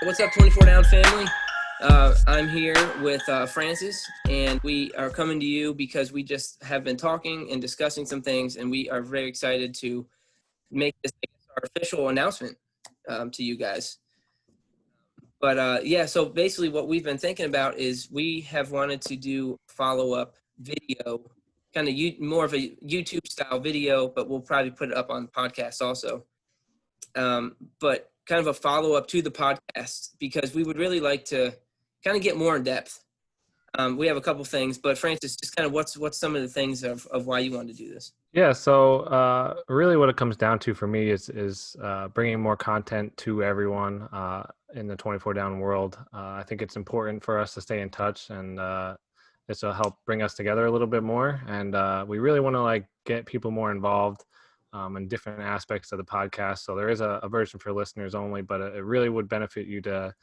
What's up, 24 Down family? I'm here with Francis, and we are coming to you because we just have been talking and discussing some things, and we are very excited to make this our official announcement to you guys. But yeah, so basically what we've been thinking about is we have wanted to do follow-up video, kind of more of a YouTube style video, but we'll probably put it up on the podcast also. But kind of a follow-up to the podcast, because we would really like to kind of get more in depth. We have a couple things, but Francis, just kind of what's some of the things of why you wanted to do this? Yeah, so really what it comes down to for me is bringing more content to everyone in the 24 Down world. I think it's important for us to stay in touch, and this will help bring us together a little bit more. And we really want to get people more involved in different aspects of the podcast. So there is a version for listeners only, but it really would benefit you to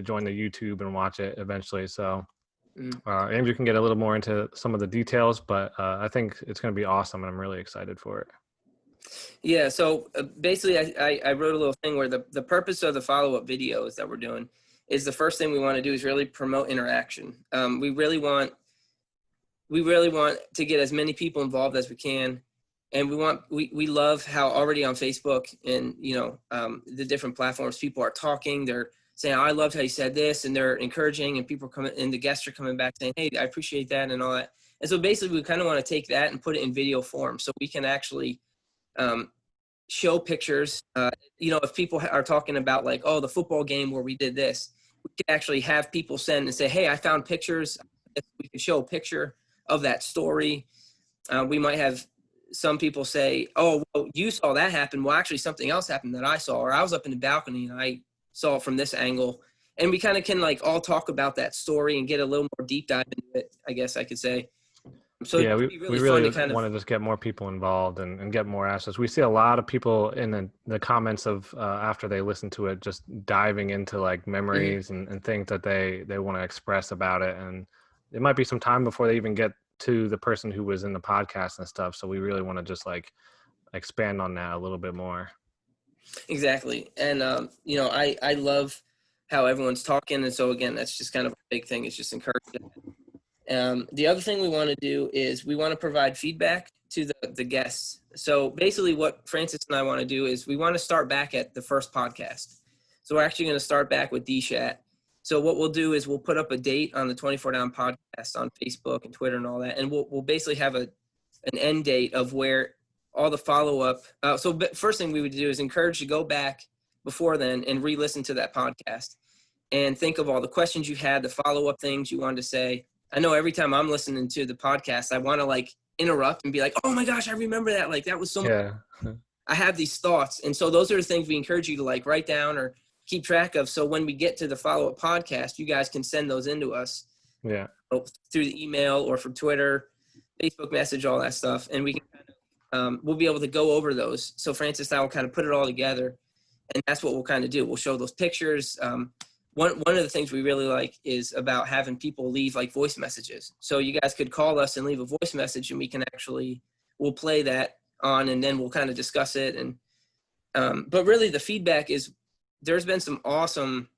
join the YouTube and watch it eventually. So Andrew can get a little more into some of the details, but I think it's going to be awesome, and I'm really excited for it. Yeah, so basically I wrote a little thing where the purpose of the follow-up videos that we're doing is the first thing we want to do is really promote interaction. We really want to get as many people involved as we can. And we love how already on Facebook and, the different platforms, people are talking, they're saying, oh, I loved how you said this, and they're encouraging, and people are coming, and the guests are coming back saying, hey, I appreciate that and all that. And so basically we kind of want to take that and put it in video form so we can actually show pictures. If people are talking about the football game where we did this, we can actually have people send and say, hey, I found pictures. We can show a picture of that story. We might have some people say, oh, well, you saw that happen. Well, actually something else happened that I saw, or I was up in the balcony and I saw it from this angle. And we kind of can all talk about that story and get a little more deep dive into it, I guess I could say. So yeah, we really want to just get more people involved and get more access. We see a lot of people in the comments of after they listen to it, just diving into memories and things that they want to express about it. And it might be some time before they even get to the person who was in the podcast and stuff. So we really want to just expand on that a little bit more. Exactly. And, I love how everyone's talking. And so again, that's just kind of a big thing. It's just encouraging. The other thing we want to do is we want to provide feedback to the guests. So basically what Francis and I want to do is we want to start back at the first podcast. So we're actually going to start back with DShat. So what we'll do is we'll put up a date on the 24 Down podcast on Facebook and Twitter and all that. And we'll basically have an end date of where all the follow-up. So first thing we would do is encourage you to go back before then and re-listen to that podcast and think of all the questions you had, the follow-up things you wanted to say. I know every time I'm listening to the podcast, I want to interrupt and be like, oh my gosh, I remember that. That was so much. Yeah. I have these thoughts. And so those are the things we encourage you to write down or keep track of. So when we get to the follow-up podcast, you guys can send those into us. Yeah. Through the email or from Twitter, Facebook message, all that stuff. And we can we'll be able to go over those. So Francis and I will kind of put it all together. And that's what we'll kind of do. We'll show those pictures. One of the things we really like is about having people leave voice messages. So you guys could call us and leave a voice message, and we'll play that on, and then we'll kind of discuss it. And but really the feedback is there's been some awesome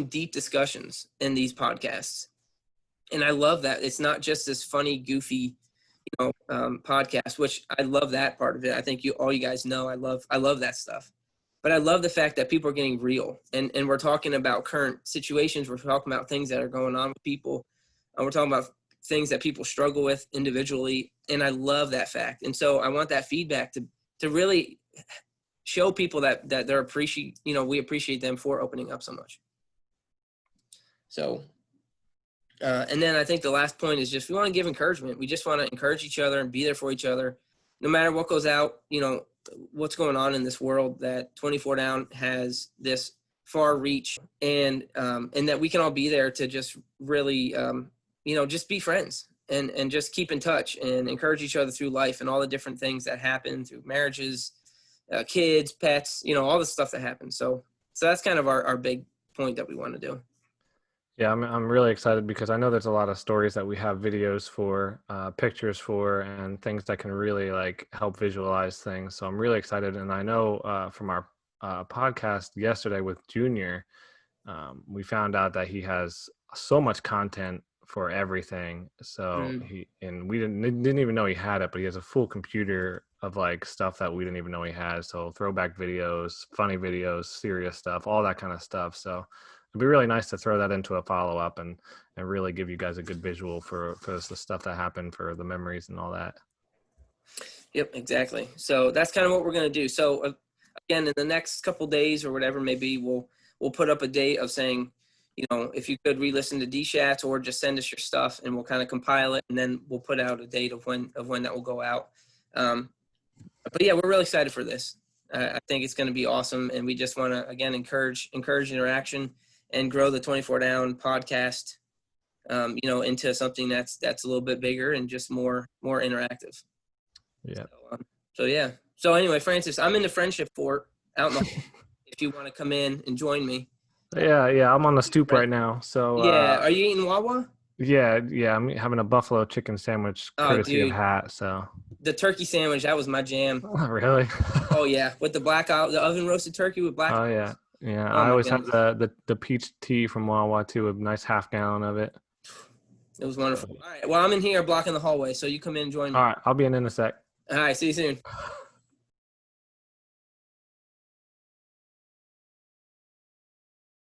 deep discussions in these podcasts. And I love that. It's not just this funny, goofy, podcast, which I love that part of it. I think all you guys know, I love that stuff. But I love the fact that people are getting real, and we're talking about current situations. We're talking about things that are going on with people. And we're talking about things that people struggle with individually. And I love that fact. And so I want that feedback to really show people that they're we appreciate them for opening up so much. So, and then I think the last point is just, we want to give encouragement. We just want to encourage each other and be there for each other, no matter what goes out, what's going on in this world, that 24 Down has this far reach, and that we can all be there to just really, just be friends and just keep in touch and encourage each other through life and all the different things that happen through marriages, kids, pets, all the stuff that happens. So that's kind of our big point that we want to do. Yeah, I'm really excited because I know there's a lot of stories that we have videos for, pictures for, and things that can really help visualize things. So I'm really excited, and I know from our podcast yesterday with Junior, we found out that he has so much content for everything. So we didn't even know he had it, but he has a full computer of like stuff that we didn't even know he had. So throwback videos, funny videos, serious stuff, all that kind of stuff. So it'd be really nice to throw that into a follow up and really give you guys a good visual for the stuff that happened, for the memories and all that. Yep, exactly. So that's kind of what we're going to do. So again, in the next couple days or whatever, maybe we'll put up a date of saying, you know, if you could re-listen to D-Chats or just send us your stuff, and we'll kind of compile it, and then we'll put out a date of when that will go out. But yeah, we're really excited for this. I think it's going to be awesome, and we just want to again encourage interaction and grow the 24 Down podcast, you know, into something that's a little bit bigger and just more interactive. Yeah. So yeah. So anyway, Francis, I'm in the Friendship Fort out in the if you want to come in and join me. Yeah, I'm on the stoop right now. So yeah, are you eating Wawa? Yeah, I'm having a buffalo chicken sandwich courtesy of Hat. So the turkey sandwich, that was my jam. Oh, really? Oh yeah, with the oven roasted turkey with black. Oh yeah, yeah. I always have the peach tea from Wawa too, a nice half gallon of it. It was wonderful. All right, well, I'm in here blocking the hallway, so you come in and join me. All right, I'll be in a sec. All right, see you soon.